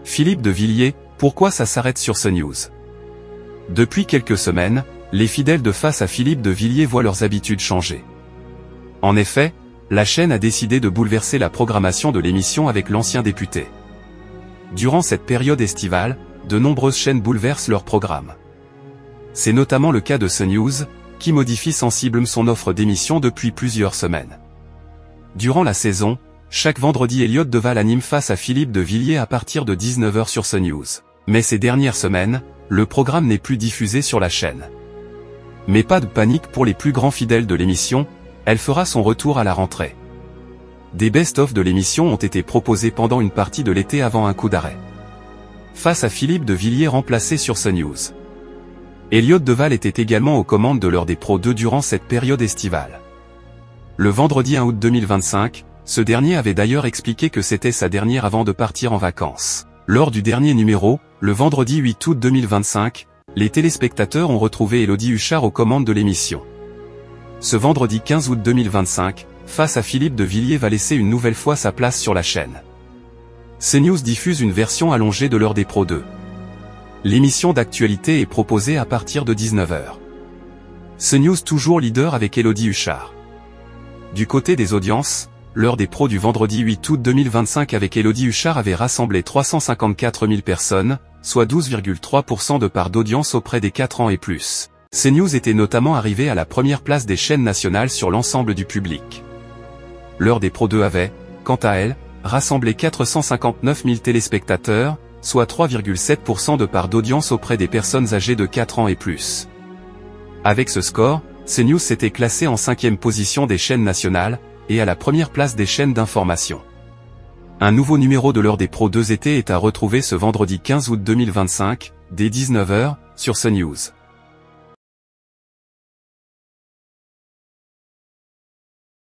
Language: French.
Philippe de Villiers, pourquoi ça s'arrête sur CNews? Depuis quelques semaines, les fidèles de Face à Philippe de Villiers voient leurs habitudes changer. En effet, la chaîne a décidé de bouleverser la programmation de l'émission avec l'ancien député. Durant cette période estivale, de nombreuses chaînes bouleversent leur programme. C'est notamment le cas de CNews, qui modifie sensiblement son offre d'émission depuis plusieurs semaines. Durant la saison, chaque vendredi Elliott Deval anime Face à Philippe de Villiers à partir de 19 h sur CNews. Mais ces dernières semaines, le programme n'est plus diffusé sur la chaîne. Mais pas de panique pour les plus grands fidèles de l'émission, elle fera son retour à la rentrée. Des best-of de l'émission ont été proposés pendant une partie de l'été avant un coup d'arrêt. Face à Philippe de Villiers remplacé sur CNews. Elliott Deval était également aux commandes de l'heure des pros 2 durant cette période estivale. Le vendredi 1 août 2025, ce dernier avait d'ailleurs expliqué que c'était sa dernière avant de partir en vacances. Lors du dernier numéro, le vendredi 8 août 2025, les téléspectateurs ont retrouvé Élodie Huchard aux commandes de l'émission. Ce vendredi 15 août 2025, Face à Philippe de Villiers va laisser une nouvelle fois sa place sur la chaîne. CNews diffuse une version allongée de l'heure des pros 2. L'émission d'actualité est proposée à partir de 19 h. CNews toujours leader avec Élodie Huchard. Du côté des audiences, l'heure des pros du vendredi 8 août 2025 avec Élodie Huchard avait rassemblé 354 000 personnes, soit 12,3% de part d'audience auprès des 4 ans et plus. CNews était notamment arrivé à la première place des chaînes nationales sur l'ensemble du public. L'heure des pros 2 avait, quant à elle, rassemblé 459 000 téléspectateurs, soit 3,7% de part d'audience auprès des personnes âgées de 4 ans et plus. Avec ce score, CNews s'était classé en 5e position des chaînes nationales, et à la première place des chaînes d'information. Un nouveau numéro de l'heure des pros 2 été est à retrouver ce vendredi 15 août 2025, dès 19 h, sur CNews.